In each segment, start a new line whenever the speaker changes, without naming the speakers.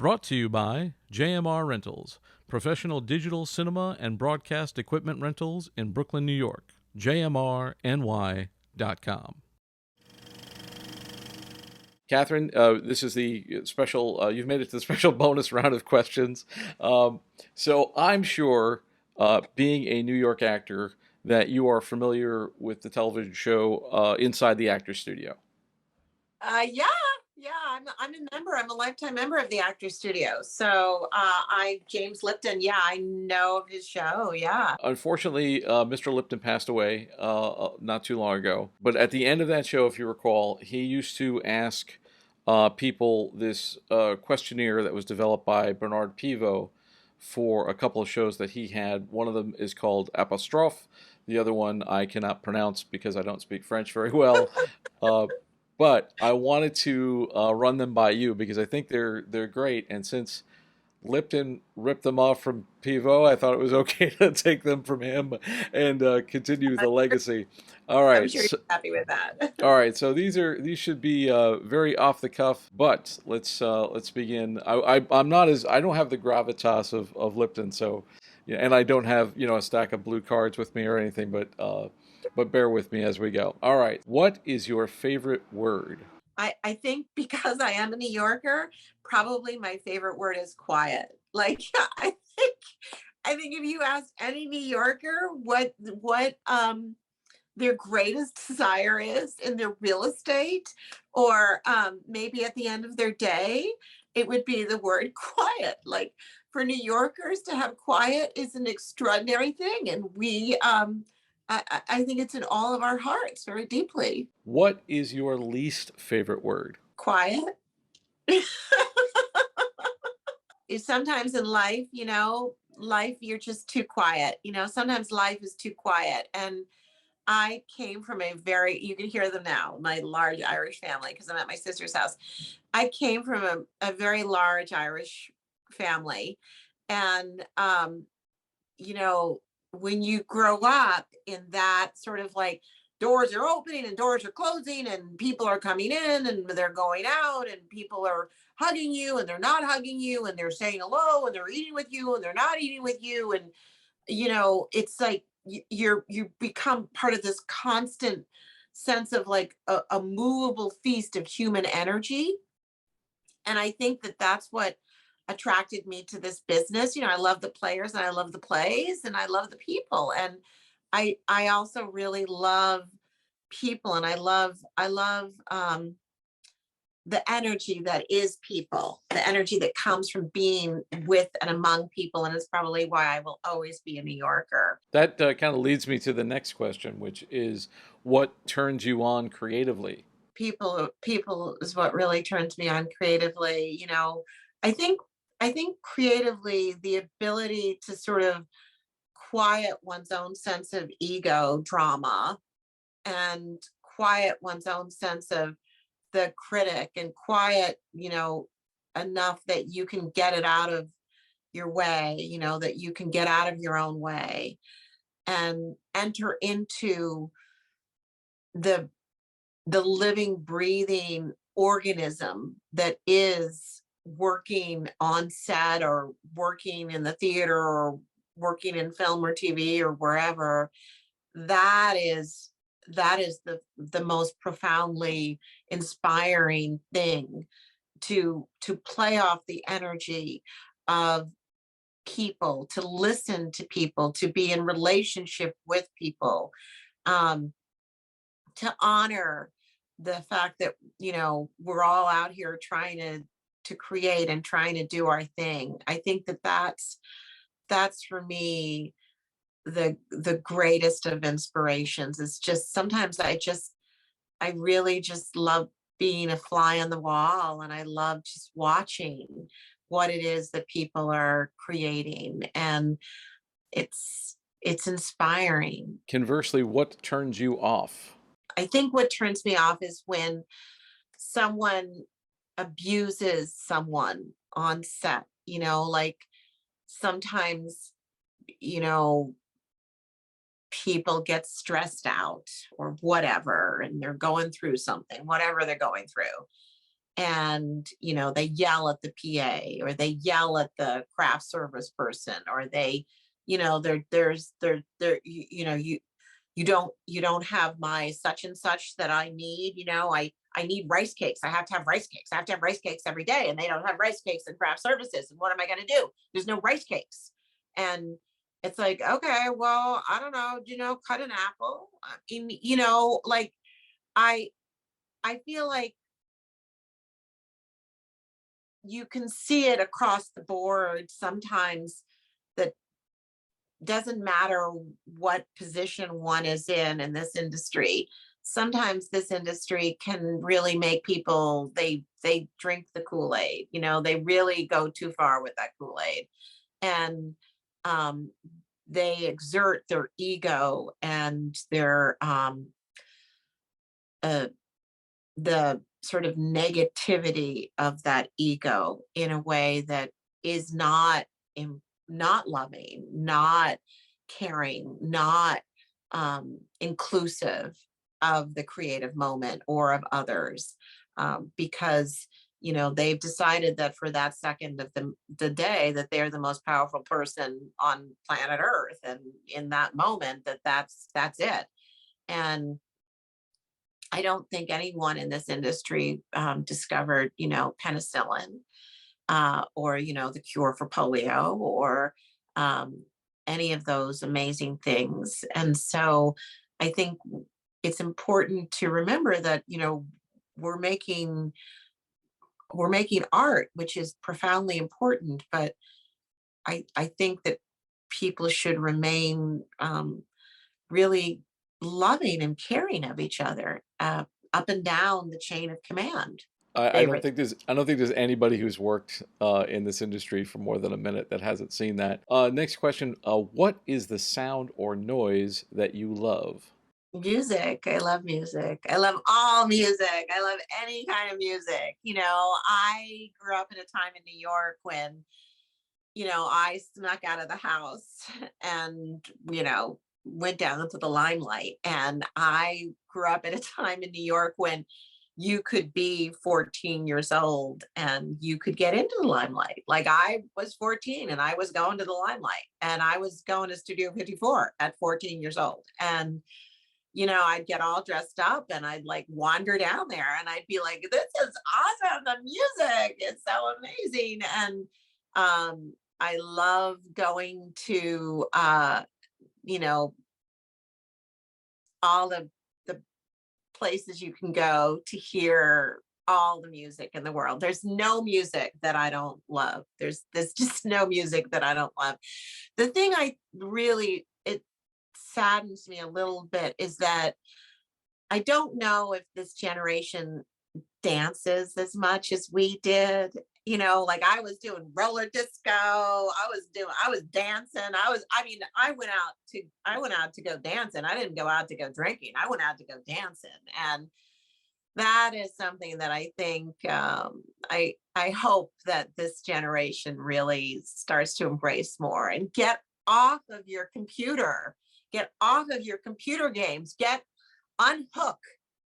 Brought to you by JMR Rentals, professional digital cinema and broadcast equipment rentals in Brooklyn, New York. JMRNY.com. Catherine, this is the special, you've made it to the special bonus round of questions. So I'm sure, being a New York actor, that you are familiar with the television show Inside the Actors Studio.
Yeah, yeah. I'm a member. I'm a lifetime member of the Actors Studio. So James Lipton. Yeah, I know of his show. Yeah.
Unfortunately, Mr. Lipton passed away not too long ago. But at the end of that show, if you recall, he used to ask people this questionnaire that was developed by Bernard Pivot for a couple of shows that he had. One of them is called Apostrophe. The other one I cannot pronounce because I don't speak French very well. Uh, but I wanted to run them by you because I think they're great. And since Lipton ripped them off from Pivot, I thought it was okay to take them from him and continue the legacy. All
I'm
right,
sure he's
so,
happy with that.
all right. So these should be very off the cuff, but let's begin. I'm not as I don't have the gravitas of Lipton, so yeah, and I don't have a stack of blue cards with me or anything, but bear with me as we go. All right, what is your favorite word?
I think because I am a New Yorker, probably my favorite word is quiet. Like think I think if you ask any New Yorker what their greatest desire is in their real estate, or maybe at the end of their day, it would be the word quiet. Like for New Yorkers to have quiet is an extraordinary thing. And I think it's in all of our hearts very deeply.
What is your least favorite word?
Quiet. Sometimes in life, life, you're just too quiet. Sometimes life is too quiet. And I came from you can hear them now, my large Irish family, because I'm at my sister's house. I came from a very large Irish family. And, you know, when you grow up in that sort of like doors are opening and doors are closing and people are coming in and they're going out and people are hugging you and they're not hugging you and they're saying hello and they're eating with you and they're not eating with you. And it's like you become part of this constant sense of like a movable feast of human energy. And I think that that's what attracted me to this business. I love the players and I love the plays and I love the people. And I also really love people, and I love the energy that is people, the energy that comes from being with and among people. And it's probably why I will always be a New Yorker.
That kind of leads me to the next question, which is what turns you on creatively?
People is what really turns me on creatively. I think I think creatively the ability to sort of quiet one's own sense of ego drama and quiet one's own sense of the critic, and quiet, enough that you can get it out of your way, that you can get out of your own way and enter into the living, breathing organism that is working on set or working in the theater or working in film or TV or wherever. That is the most profoundly inspiring thing, to play off the energy of people, to listen to people, to be in relationship with people, um, to honor the fact that we're all out here trying to create and trying to do our thing. I think that that's for me the greatest of inspirations. It's just sometimes I really just love being a fly on the wall, and I love just watching what it is that people are creating, and it's inspiring.
Conversely, what turns you off?
I think what turns me off is when someone abuses someone on set, like sometimes, you know, people get stressed out or whatever, and they're going through something, whatever they're going through. and they yell at the PA, or they yell at the craft service person, or they, you don't have my such and such that I need. I need rice cakes. I have to have rice cakes. I have to have rice cakes every day, and they don't have rice cakes in craft services. And what am I going to do? There's no rice cakes. And it's like, okay, well, I don't know, cut an apple. I mean, like, I I feel like you can see it across the board sometimes, that doesn't matter what position one is in this industry. Sometimes this industry can really make people, they drink the Kool-Aid, they really go too far with that Kool-Aid. And um they exert their ego and their uh the sort of negativity of that ego in a way that is not loving, not caring, not inclusive of the creative moment or of others, because they've decided that for that second of the day, that they're the most powerful person on planet Earth, and in that moment, that's it. And I don't think anyone in this industry discovered, penicillin, or, the cure for polio, or um, any of those amazing things. And so I think it's important to remember that, we're making we're making art, which is profoundly important. But I think that people should remain really loving and caring of each other, up and down the chain of command. Favorite.
I don't think there's anybody who's worked in this industry for more than a minute that hasn't seen that. Next question: what is the sound or noise that you love?
Music. I love music. I love all music. I love any kind of music. I grew up in a time in New York when, I snuck out of the house and, went down into the limelight. And I grew up at a time in New York when you could be 14 years old and you could get into the limelight. Like, I was 14 and I was going to the limelight, and I was going to Studio 54 at 14 years old. And I'd get all dressed up and I'd like wander down there and I'd be like, this is awesome. The music is so amazing. And I love going to you know, all the places you can go to hear all the music in the world. There's no music that I don't love. There's just no music that I don't love. The thing it saddens me a little bit is that I don't know if this generation dances as much as we did. Like, I was doing roller disco. I was dancing. I went out to go dancing. I didn't go out to go drinking. I went out to go dancing. And that is something that I think, I hope that this generation really starts to embrace more, and get off of your computer, get off of your computer games, unhook,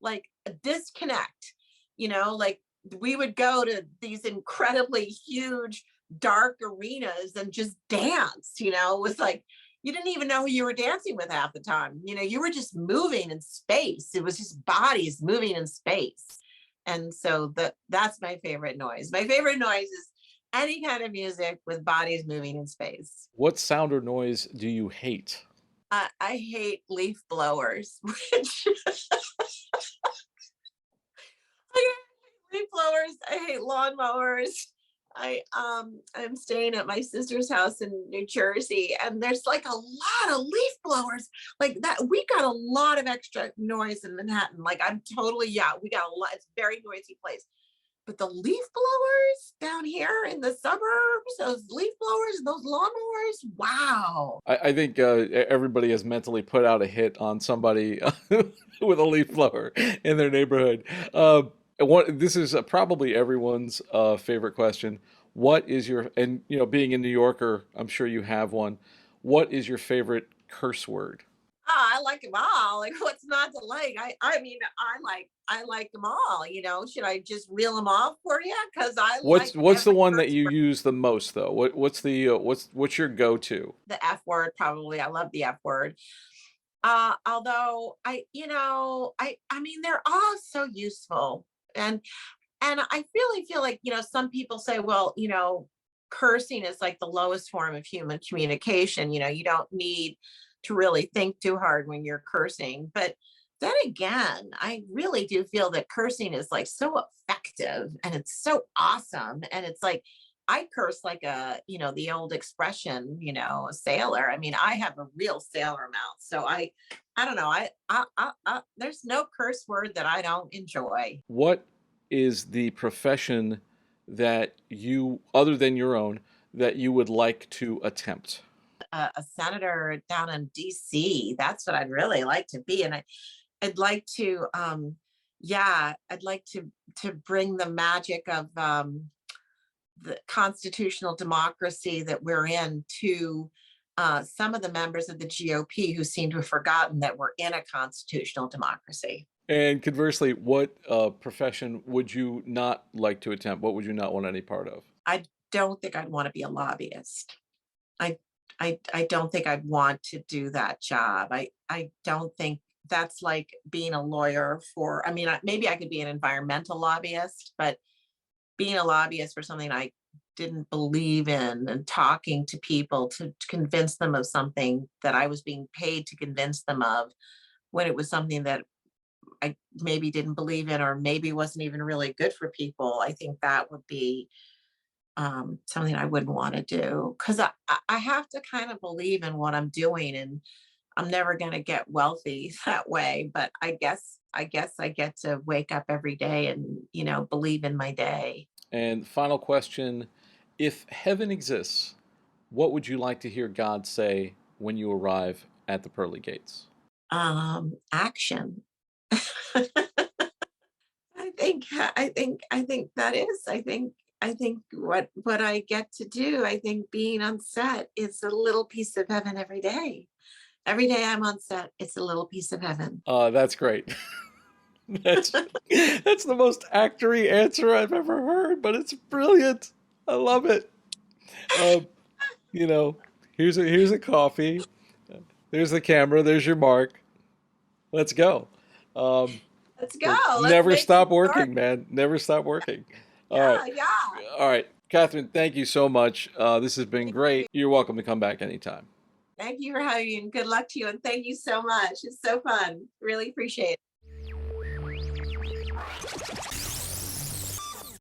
like, disconnect. Like, we would go to these incredibly huge dark arenas and just dance. It was like you didn't even know who you were dancing with half the time. You were just moving in space. It was just bodies moving in space. And so that's my favorite noise. My favorite noise is any kind of music with bodies moving in space.
What sound or noise do you hate?
I hate leaf blowers, which I hate leaf blowers. I hate lawnmowers. I'm staying at my sister's house in New Jersey, and there's like a lot of leaf blowers like that. We got a lot of extra noise in Manhattan. Like, I'm totally, yeah, we got a lot. It's a very noisy place. But the leaf blowers down here in the suburbs, those leaf blowers, those lawnmowers, wow.
I think everybody has mentally put out a hit on somebody with a leaf blower in their neighborhood. This is probably everyone's favorite question. What is and being a New Yorker, I'm sure you have one. What is your favorite curse word?
I like them all. Like, what's not to like? I mean, I like them all. You know, should I just reel them off for you? Because I like
What's the
every
one that
curse
you
word.
use the most though? What's your go-to?
The F word, probably. I love the F word. Although I mean, they're all so useful, and I really feel like, some people say, well, cursing is like the lowest form of human communication. You don't need to really think too hard when you're cursing. But then again, I really do feel that cursing is like so effective and it's so awesome. And it's like, I curse like the old expression, a sailor. I mean, I have a real sailor mouth. So I don't know. There's no curse word that I don't enjoy.
What is the profession that you, other than your own, that you would like to attempt?
A senator down in DC. That's what I'd really like to be. And I'd like to, yeah, I'd like to bring the magic of the constitutional democracy that we're in to some of the members of the GOP who seem to have forgotten that we're in a constitutional democracy.
And conversely, what profession would you not like to attempt? What would you not want any part of?
I don't think I'd want to be a lobbyist. I I don't think I'd want to do that job. I don't think that's like being a lawyer for, I mean, maybe I could be an environmental lobbyist, but being a lobbyist for something I didn't believe in and talking to people to convince them of something that I was being paid to convince them of, when it was something that I maybe didn't believe in, or maybe wasn't even really good for people. I think that would be something I wouldn't want to do, because I have to kind of believe in what I'm doing, and I'm never going to get wealthy that way. But I guess I get to wake up every day and believe in my day.
And final question, if heaven exists, what would you like to hear God say when you arrive at the pearly gates?
Action. I think that is. I think what I get to do, I think being on set is a little piece of heaven every day. Every day I'm on set, it's a little piece of heaven.
That's great. That's that's the most actory answer I've ever heard, but it's brilliant. I love it. Um, you know, here's a coffee. There's the camera. There's your mark. Let's go. Um,
Let's go.
so
Let's
never
make some
stop
stories.
working, man. Never stop working. All right.
Yeah, yeah.
All right. Catherine, thank you so much. This has been
Thank
great.
you.
You're welcome to come back anytime.
Thank you for having me, and good luck to you. And thank you so much. It's so fun. Really appreciate it.